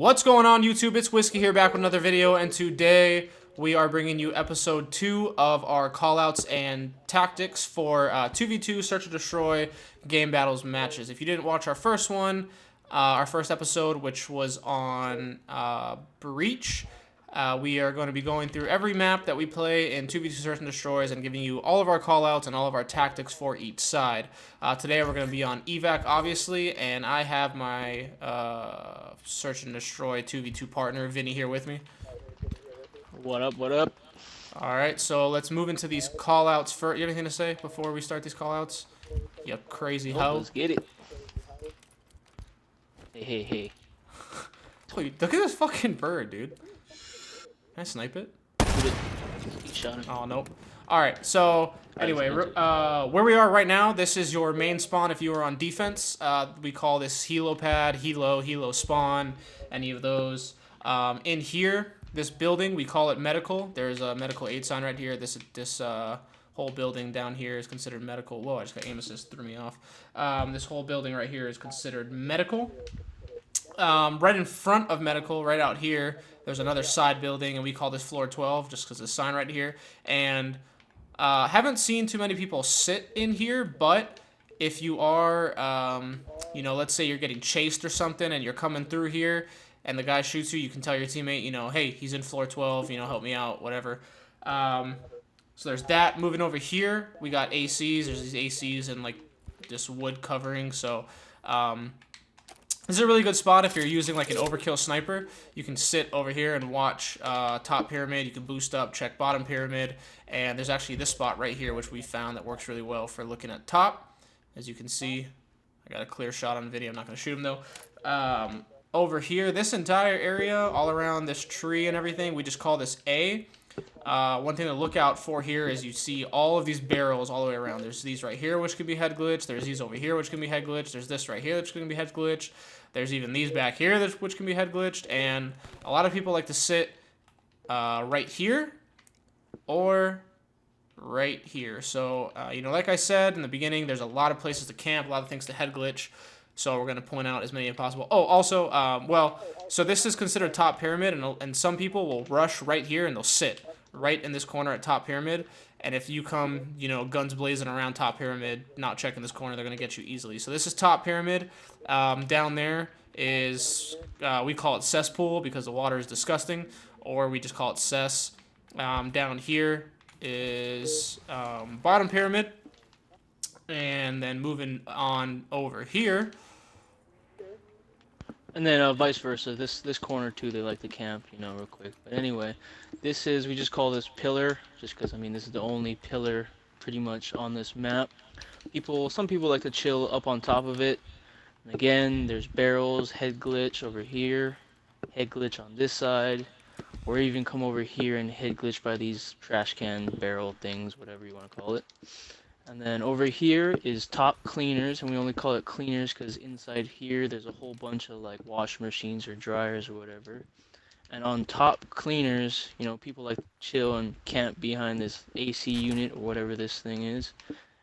What's going on, YouTube? It's Whiskey here, back with another video, and today we are bringing you episode 2 of our callouts and tactics for 2v2 Search and Destroy game battles matches. If you didn't watch our first one, our first episode, which was on Breach, we are going to be going through every map that we play in 2v2 Search and Destroys and giving you all of our callouts and all of our tactics for each side. Today we're going to be on Evac, obviously, and I have my Search and Destroy 2v2 partner, Vinny, here with me. What up, what up? Alright, so let's move into these callouts first. You have anything to say before we start these callouts? You crazy hoe. Let's get it. Hey. Look at this fucking bird, dude. Can I snipe it? Shot him. Oh, nope. Alright, so, anyway, where we are right now, this is your main spawn if you are on defense. We call this helo pad, helo spawn, any of those. In here, this building, we call it medical. There's a medical aid sign right here. This whole building down here is considered medical. Whoa, I just got aim assist, threw me off. This whole building right here is considered medical. Right in front of medical, right out here, there's another side building, and we call this floor 12 just because the sign right here. And haven't seen too many people sit in here, but if you are, you know, let's say you're getting chased or something and you're coming through here and the guy shoots you, you can tell your teammate, you know, hey, he's in floor 12, you know, help me out, whatever. So there's that. Moving over here, we got ACs. There's these ACs and, like, this wood covering, so this is a really good spot if you're using like an overkill sniper. You can sit over here and watch top pyramid. You can boost up, check bottom pyramid, and there's actually this spot right here which we found that works really well for looking at top. As you can see, I got a clear shot on video. I'm not going to shoot him though. Over here, this entire area, all around this tree and everything, we just call this A. One thing to look out for here is you see all of these barrels all the way around. There's these right here, which could be head glitch. There's these over here, which can be head glitch. There's this right here, which can be head glitch. There's even these back here, which can be head glitched. And a lot of people like to sit right here or right here. So, you know, like I said in the beginning, there's a lot of places to camp, a lot of things to head glitch. So we're going to point out as many as possible. Oh, also, well, so this is considered top pyramid, and some people will rush right here and they'll sit right in this corner at top pyramid. And if you come, you know, guns blazing around top pyramid, not checking this corner, they're going to get you easily. So this is top pyramid. Down there is, we call it cesspool because the water is disgusting, or we just call it cess. Down here is bottom pyramid. And then moving on over here. And then vice versa. This corner too, they like to camp, you know, real quick. But anyway, this is, we just call this pillar, just because, I mean, this is the only pillar pretty much on this map. Some people like to chill up on top of it. And again, there's barrels, head glitch over here, head glitch on this side, or even come over here and head glitch by these trash can barrel things, whatever you want to call it. And then over here is top cleaners, and we only call it cleaners because inside here there's a whole bunch of like washing machines or dryers or whatever. And on top cleaners, you know, people like to chill and camp behind this AC unit or whatever this thing is.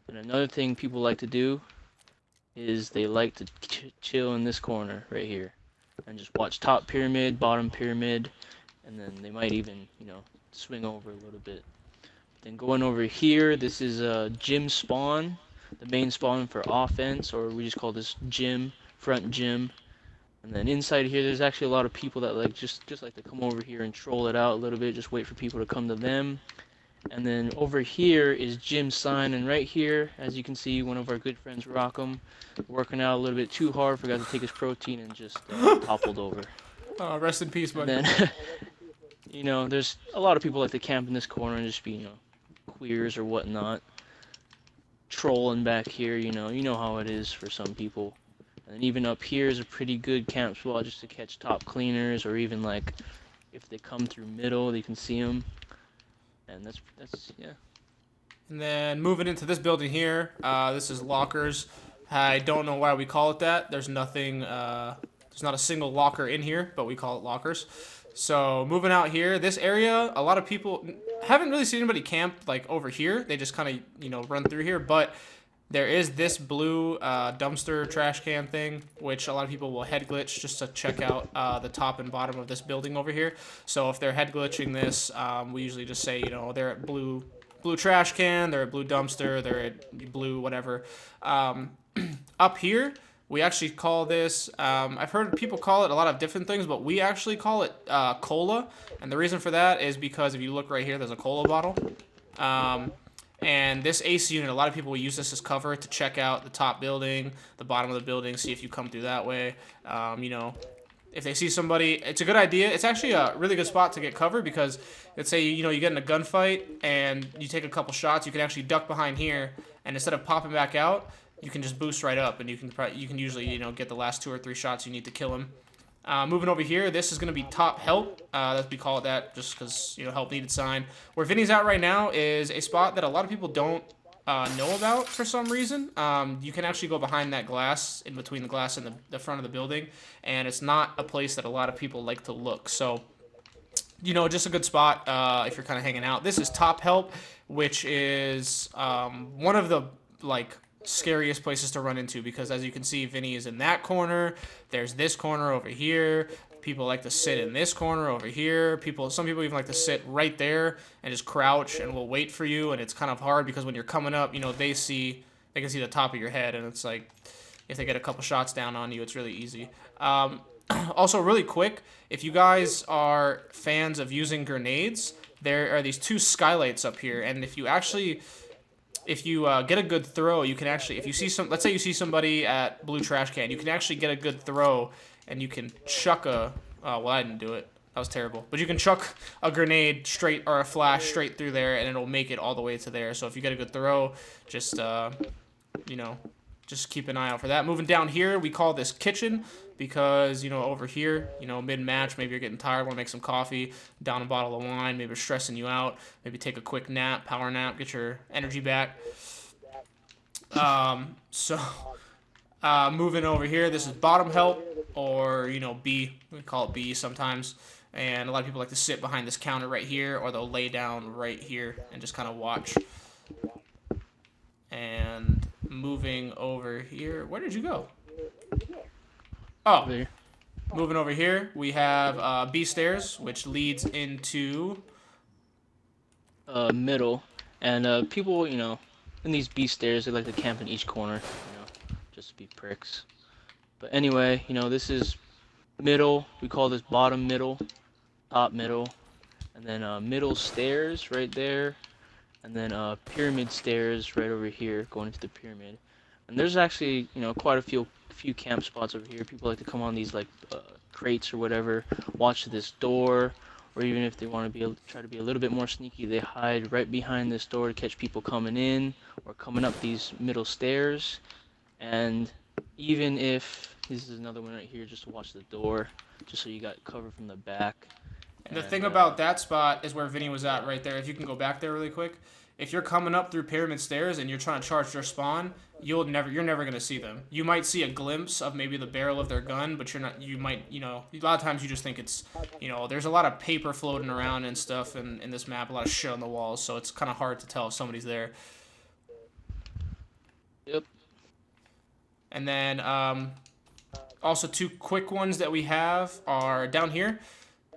And another thing people like to do is they like to chill in this corner right here and just watch top pyramid, bottom pyramid, and then they might even, you know, swing over a little bit. Then going over here, this is a gym spawn, the main spawn for offense, or we just call this gym, front gym. And then inside here, there's actually a lot of people that like just like to come over here and troll it out a little bit, just wait for people to come to them. And then over here is gym sign, and right here, as you can see, one of our good friends, Rockham, working out a little bit too hard, forgot to take his protein and just toppled over. Rest in peace, buddy. And then, you know, there's a lot of people like to camp in this corner and just be, you know, queers or whatnot, trolling back here, you know how it is for some people. And even up here is a pretty good camp spot just to catch top cleaners, or even like if they come through middle, you can see them. And that's yeah. And then moving into this building here, this is lockers. I don't know why we call it that. There's nothing, there's not a single locker in here, but we call it lockers. So moving out here, this area, a lot of people haven't really seen anybody camp like over here. They just kind of, you know, run through here. But There is this blue dumpster trash can thing, which a lot of people will head glitch just to check out the top and bottom of this building over here. So if they're head glitching this, we usually just say, you know, they're at blue trash can, they're at blue dumpster, they're at blue whatever. Up here, we actually call this, I've heard people call it a lot of different things, but we actually call it cola. And the reason for that is because if you look right here, there's a cola bottle. And this AC unit, a lot of people will use this as cover to check out the top building, the bottom of the building, see if you come through that way. You know, if they see somebody, it's a good idea. It's actually a really good spot to get cover because let's say, you know, you get in a gunfight and you take a couple shots, you can actually duck behind here, and instead of popping back out, you can just boost right up, and you can usually, you know, get the last 2 or 3 shots you need to kill him. Moving over here, this is going to be top help. We call it that just because, you know, help needed sign. Where Vinny's at right now is a spot that a lot of people don't know about for some reason. You can actually go behind that glass, in between the glass and the front of the building, and it's not a place that a lot of people like to look. So, you know, just a good spot if you're kind of hanging out. This is top help, which is one of the, like, scariest places to run into because as you can see, Vinny is in that corner. There's this corner over here. People like to sit in this corner over here. Some people even like to sit right there and just crouch and will wait for you. And it's kind of hard because when you're coming up, you know, they can see the top of your head, and it's like if they get a couple shots down on you, it's really easy. Also, really quick, if you guys are fans of using grenades, there are these 2 skylights up here, and if you get a good throw, you can actually, if you see let's say you see somebody at blue trash can, you can actually get a good throw, and you can chuck well, I didn't do it. That was terrible. But you can chuck a grenade straight, or a flash straight through there, and it'll make it all the way to there. So if you get a good throw, just, you know, just keep an eye out for that. Moving down here, we call this kitchen because, you know, over here, you know, mid-match, maybe you're getting tired, want to make some coffee, down a bottle of wine, maybe it's stressing you out, maybe take a quick nap, power nap, get your energy back. Moving over here, this is bottom help, or, you know, B. We call it B sometimes. And a lot of people like to sit behind this counter right here, or they'll lay down right here and just kind of watch. And moving over here, where did you go? Oh, There. moving over here, we have B stairs, which leads into Middle, and people, you know, in these B stairs, they like to camp in each corner, you know, just to be pricks. But anyway, you know, this is middle. We call this bottom middle, top middle, and then middle stairs right there, and then pyramid stairs right over here, going into the pyramid. And there's actually, you know, quite a few camp spots over here. People like to come on these like crates or whatever, watch this door, or even if they want to try to be a little bit more sneaky, they hide right behind this door to catch people coming in or coming up these middle stairs. And even if this is another one right here, just to watch the door, just so you got cover from the back. the thing about that spot is where Vinny was at right there. If you can go back there really quick, if you're coming up through pyramid stairs and you're trying to charge their spawn, you're never gonna see them. You might see a glimpse of maybe the barrel of their gun, but you're not. You might, you know, a lot of times you just think it's, you know, there's a lot of paper floating around and stuff in this map, a lot of shit on the walls, so it's kind of hard to tell if somebody's there. Yep. And then also 2 quick ones that we have are down here.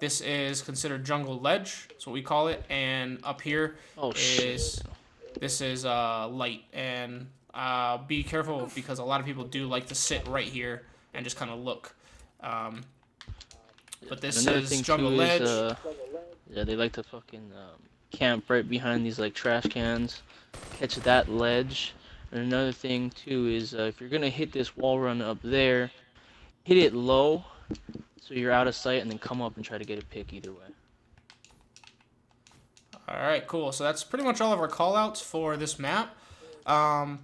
This is considered jungle ledge. That's what we call it. And up here this is light. And be careful because a lot of people do like to sit right here and just kind of look. But this is jungle ledge. Yeah, they like to fucking camp right behind these like trash cans, catch that ledge. And another thing too is if you're gonna hit this wall run up there, hit it low so you're out of sight, and then come up and try to get a pick either way. Alright, cool. So that's pretty much all of our callouts for this map. Now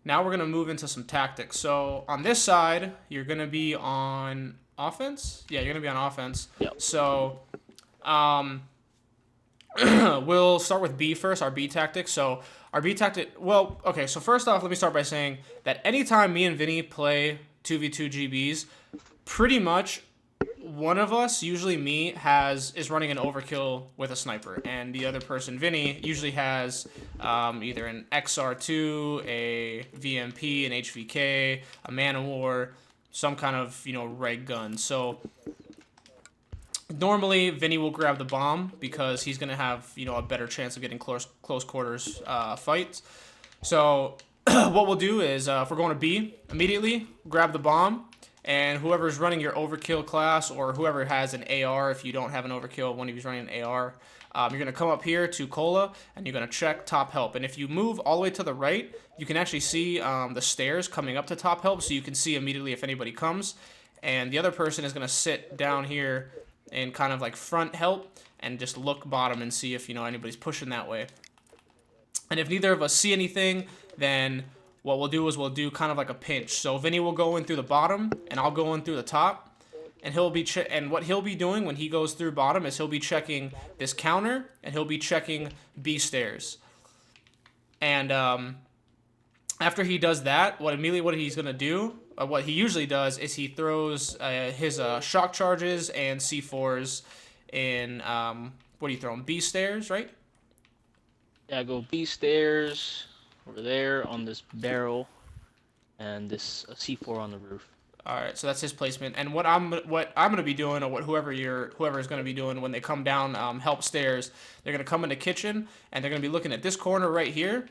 we're going to move into some tactics. So on this side, you're going to be on offense. Yeah, you're going to be on offense. Yep. So we'll start with B first, our B tactic. So our B tactic, well, okay, so first off, let me start by saying that anytime me and Vinny play 2v2 GBs, pretty much one of us, usually me, is running an overkill with a sniper, and the other person, Vinny, usually has either an XR2, a VMP, an HVK, a Man of War, some kind of reg gun. So normally Vinny will grab the bomb because he's gonna have a better chance of getting close quarters fights. So what we'll do is if we're going to B, immediately grab the bomb, and whoever's running your overkill class or whoever has an AR, if you don't have an overkill, one of you's running an AR, you're going to come up here to Cola and you're going to check top help. And if you move all the way to the right, you can actually see the stairs coming up to top help, so you can see immediately if anybody comes. And the other person is going to sit down here in kind of like front help and just look bottom and see if anybody's pushing that way. And if neither of us see anything, then what we'll do is we'll do kind of like a pinch. So Vinny will go in through the bottom, and I'll go in through the top. And what he'll be doing when he goes through bottom is he'll be checking this counter, and he'll be checking B stairs. And after he does that, what he's gonna do, what he usually does, is he throws his shock charges and C4s in what do you throw him? B stairs, right? Yeah, I go B stairs over there on this barrel, and this C4 on the roof. All right, so that's his placement. And what I'm gonna be doing, or what whoever is gonna be doing when they come down help stairs, they're gonna come in the kitchen and they're gonna be looking at this corner right here,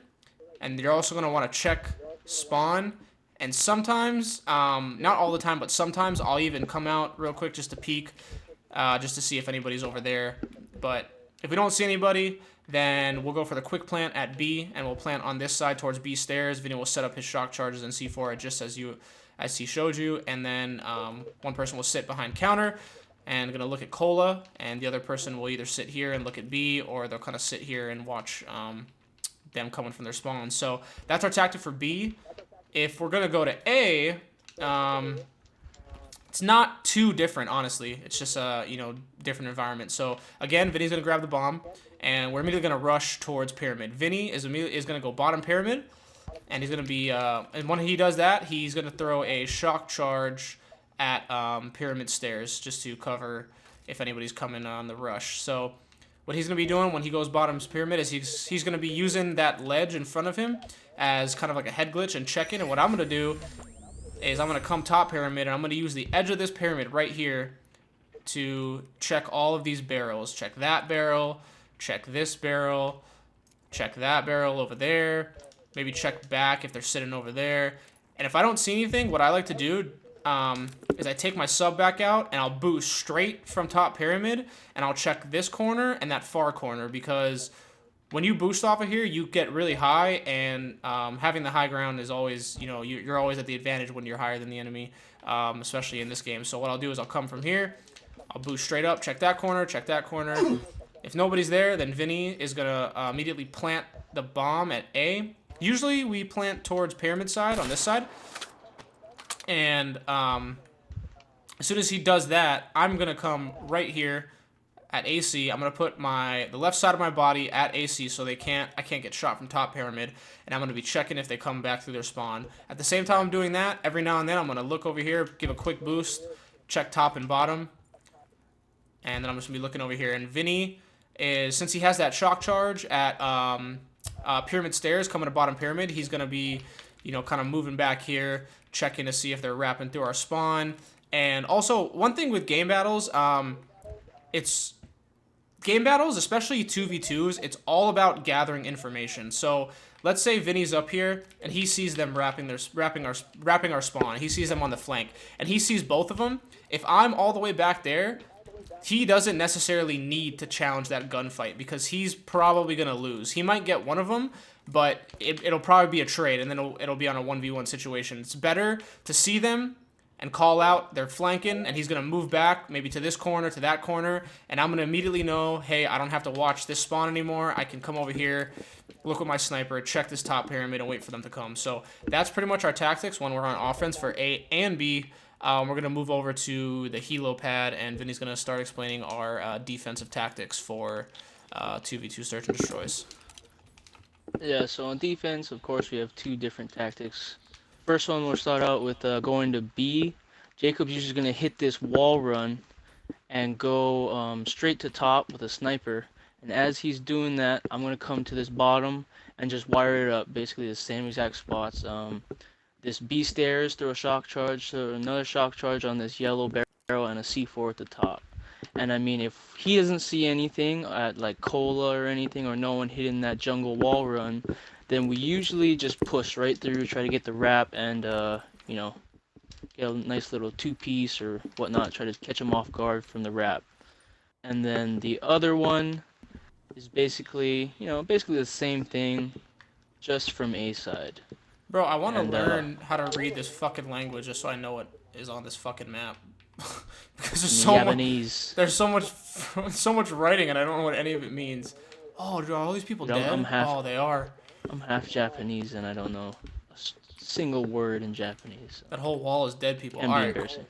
and you're also gonna want to check spawn. And sometimes, not all the time, but sometimes I'll even come out real quick just to peek, just to see if anybody's over there. But if we don't see anybody, then we'll go for the quick plant at B, and we'll plant on this side towards B stairs. Vinny will set up his shock charges and C4 just as he showed you, and then one person will sit behind counter and gonna look at Cola, and the other person will either sit here and look at B, or they'll kind of sit here and watch them coming from their spawn. So that's our tactic for B. If we're gonna go to A, it's not too different, honestly. It's just a different environment. So again, Vinny's gonna grab the bomb, and we're immediately gonna rush towards pyramid. Vinny is gonna go bottom pyramid, and he's gonna be and when he does that, he's gonna throw a shock charge at pyramid stairs just to cover if anybody's coming on the rush. So what he's gonna be doing when he goes bottom's pyramid is he's gonna be using that ledge in front of him as kind of like a head glitch and check in. And what I'm gonna do is I'm gonna come top pyramid, and I'm gonna use the edge of this pyramid right here to check all of these barrels. Check that barrel, check this barrel, check that barrel over there, maybe check back if they're sitting over there. And if I don't see anything, what I like to do is I take my sub back out and I'll boost straight from top pyramid, and I'll check this corner and that far corner, because when you boost off of here, you get really high, and having the high ground is always, you're always at the advantage when you're higher than the enemy, especially in this game. So what I'll do is I'll come from here, I'll boost straight up, check that corner, check that corner. If nobody's there, then Vinny is gonna immediately plant the bomb at A. Usually we plant towards pyramid side on this side, and as soon as he does that, I'm gonna come right here at AC. I'm gonna put the left side of my body at AC so I can't get shot from top pyramid, and I'm gonna be checking if they come back through their spawn. At the same time I'm doing that, every now and then I'm gonna look over here, give a quick boost, check top and bottom, and then I'm just gonna be looking over here. And Vinny is, since he has that shock charge at pyramid stairs coming to bottom pyramid, he's gonna be kind of moving back here, checking to see if they're wrapping through our spawn. And also, one thing with game battles, it's game battles, especially 2v2s, it's all about gathering information. So let's say Vinny's up here and he sees them wrapping our spawn. He sees them on the flank and he sees both of them. If I'm all the way back there, he doesn't necessarily need to challenge that gunfight because he's probably gonna lose. He might get one of them, but it'll probably be a trade, and then it'll be on a 1v1 situation. It's better to see them and call out they're flanking, and he's gonna move back maybe to this corner, to that corner, and I'm gonna immediately know, hey, I don't have to watch this spawn anymore. I can come over here, look with my sniper, check this top pyramid, and wait for them to come. So that's pretty much our tactics when we're on offense for A and B. We're going to move over to the helo pad, and Vinny's going to start explaining our defensive tactics for 2v2 search and destroys. Yeah, so on defense, of course, we have two different tactics. First one, we'll start out with going to B. Jacob's usually going to hit this wall run and go straight to top with a sniper. And as he's doing that, I'm gonna come to this bottom and just wire it up, basically the same exact spots. This B stairs, throw a shock charge, throw another shock charge on this yellow barrel, and a C4 at the top. And I mean, if he doesn't see anything at like cola or anything, or no one hitting that jungle wall run, then we usually just push right through, try to get the wrap, and you know, get a nice little two-piece or whatnot, try to catch him off guard from the wrap. And then the other one is basically, basically the same thing, just from A side. Bro, I want to And learn how to read this fucking language just so I know what is on this fucking map. Because Japanese. there's so much, so much writing, and I don't know what any of it means. Oh, are all these people Dude, dead? Oh, they are. I'm half Japanese and I don't know a single word in Japanese. So. That whole wall is dead people. Can be embarrassing.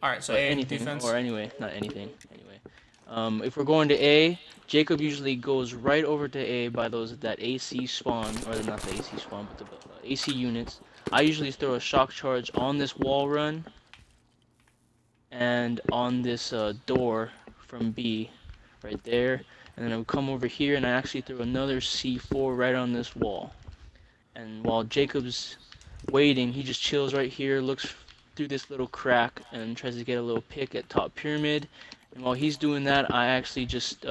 All right, so But A, anything, defense. or anyway, not anything. Anyway, if we're going to A, Jacob usually goes right over to A by that AC spawn, or not the AC spawn, but the AC units. I usually throw a shock charge on this wall run and on this door from B, right there. And then I would come over here and I actually throw another C4 right on this wall. And while Jacob's waiting, he just chills right here, looks through this little crack, and tries to get a little pick at top pyramid. And while he's doing that, I actually just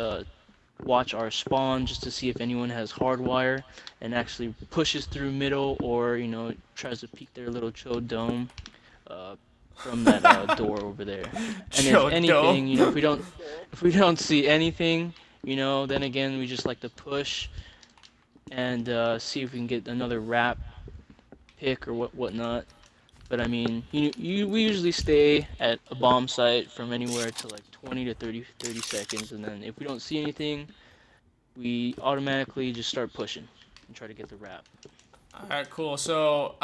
watch our spawn just to see if anyone has hardwire, and actually pushes through middle, or tries to peek their little chode dome from that door over there. And if anything, if we don't see anything, then again we just like to push and see if we can get another wrap pick or whatnot. But I mean, we usually stay at a bomb site from anywhere to like 20 to 30 seconds, and then if we don't see anything, we automatically just start pushing and try to get the wrap. All right, cool. So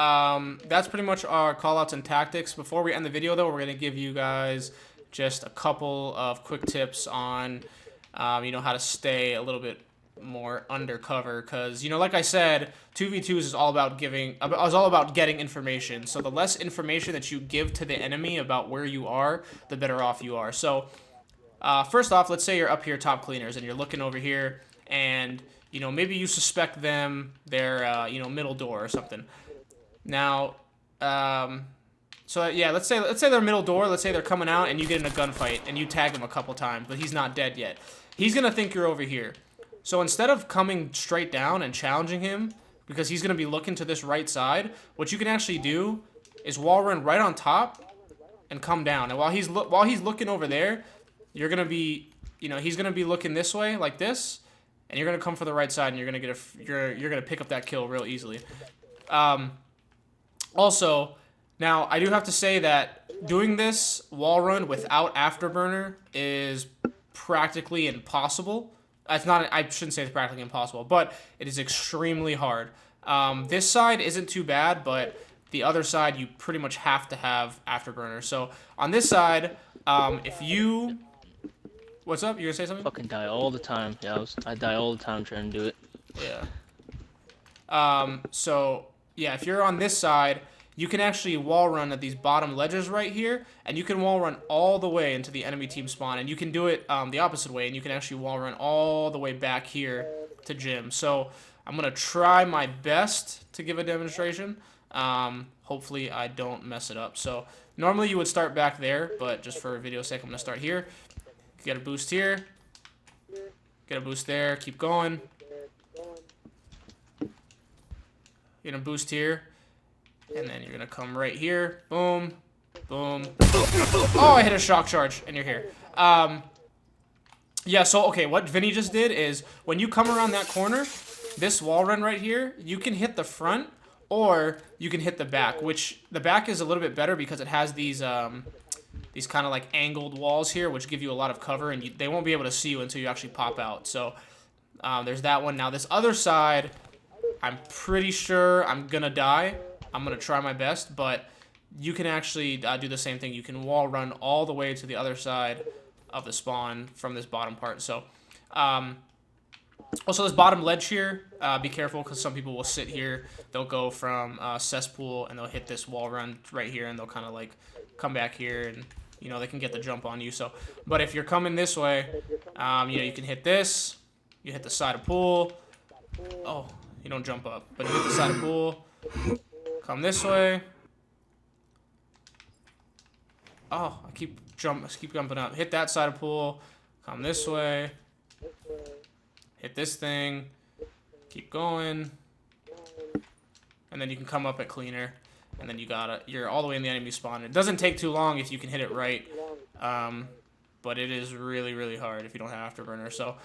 that's pretty much our callouts and tactics. Before we end the video, though, we're gonna give you guys just a couple of quick tips on, how to stay a little bit more undercover. Because like I said, 2v2s is all about getting information. So the less information that you give to the enemy about where you are, the better off you are. So first off, let's say you're up here, top cleaners, and you're looking over here, and maybe you suspect they're middle door or something. Now, so yeah, let's say they're middle door. Let's say they're coming out, and you get in a gunfight, and you tag him a couple times, but he's not dead yet. He's gonna think you're over here. So instead of coming straight down and challenging him, because he's gonna be looking to this right side, what you can actually do is wall run right on top and come down. And while he's looking over there, you're gonna be, he's gonna be looking this way like this. And you're gonna come for the right side, and you're gonna you're gonna pick up that kill real easily. Also, now I do have to say that doing this wall run without afterburner is practically impossible. It's not. I shouldn't say it's practically impossible, but it is extremely hard. This side isn't too bad, but the other side you pretty much have to have afterburner. So on this side, if you What's up? You gonna say something? Fucking die all the time. Yeah, I die all the time trying to do it. Yeah. So yeah, if you're on this side, you can actually wall run at these bottom ledges right here, and you can wall run all the way into the enemy team spawn, and you can do it the opposite way, and you can actually wall run all the way back here to gym. So I'm gonna try my best to give a demonstration. Hopefully I don't mess it up. So normally you would start back there, but just for video's sake, I'm gonna start here. Get a boost here. Get a boost there. Keep going. Get a boost here. And then you're going to come right here. Boom. Boom. Oh, I hit a shock charge, and you're here. Yeah, so, okay, what Vinny just did is when you come around that corner, this wall run right here, you can hit the front or you can hit the back, which the back is a little bit better because it has these kind of like angled walls here, which give you a lot of cover, and they won't be able to see you until you actually pop out. So there's that one. Now this other side, I'm pretty sure I'm gonna die. I'm gonna try my best, but you can actually do the same thing. You can wall run all the way to the other side of the spawn from this bottom part. So also this bottom ledge here, be careful because some people will sit here. They'll go from cesspool and they'll hit this wall run right here, and they'll kind of like come back here, and they can get the jump on you. So, but if you're coming this way, you can hit this, You hit the side of pool. Oh, you don't jump up, but you hit the side of pool. Come this way. Oh, I keep jumping up. Hit that side of pool. Come this way. Hit this thing. Keep going. And then you can come up at cleaner. And then you're all the way in the enemy spawn. It doesn't take too long if you can hit it right. But it is really, really hard if you don't have afterburner. So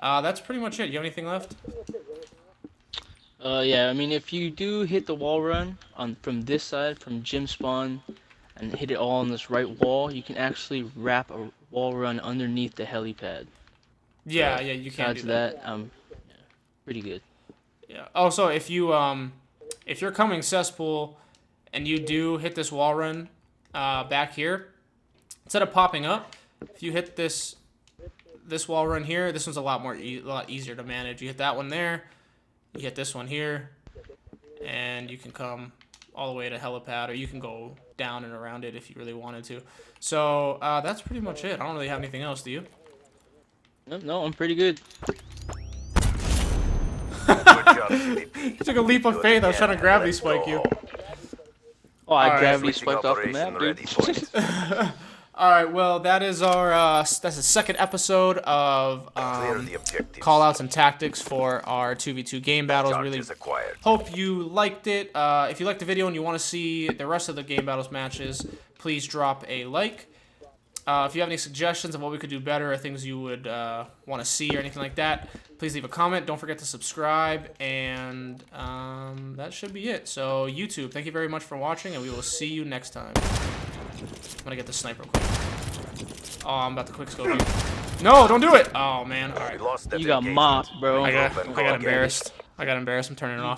that's pretty much it. You have anything left? Yeah, I mean, if you do hit the wall run from this side, from gym spawn, and hit it all on this right wall, you can actually wrap a wall run underneath the helipad. Yeah, yeah, you can do that. Yeah, pretty good. Yeah. Oh, so if you're coming cesspool and you do hit this wall run back here, instead of popping up, if you hit this wall run here, this one's a lot easier to manage. You hit that one there, you hit this one here, and you can come all the way to helipad, or you can go down and around it if you really wanted to. So that's pretty much it. I don't really have anything else, do you? No, I'm pretty good. You took a leap of faith. I was trying to gravity spike you. Oh, I Alright. gravity spiked off the map, dude. All right, well, that is our that's the second episode of callouts and tactics for our 2v2 game battles. Really hope you liked it. If you liked the video and you want to see the rest of the game battles matches, please drop a like. If you have any suggestions of what we could do better or things you would want to see or anything like that, please leave a comment. Don't forget to subscribe, and that should be it. So, YouTube, thank you very much for watching, and we will see you next time. I'm gonna get the sniper quick. Oh, I'm about to quickscope you. No, don't do it! Oh, man. All right. You got mopped, bro. I got embarrassed. I'm turning it off.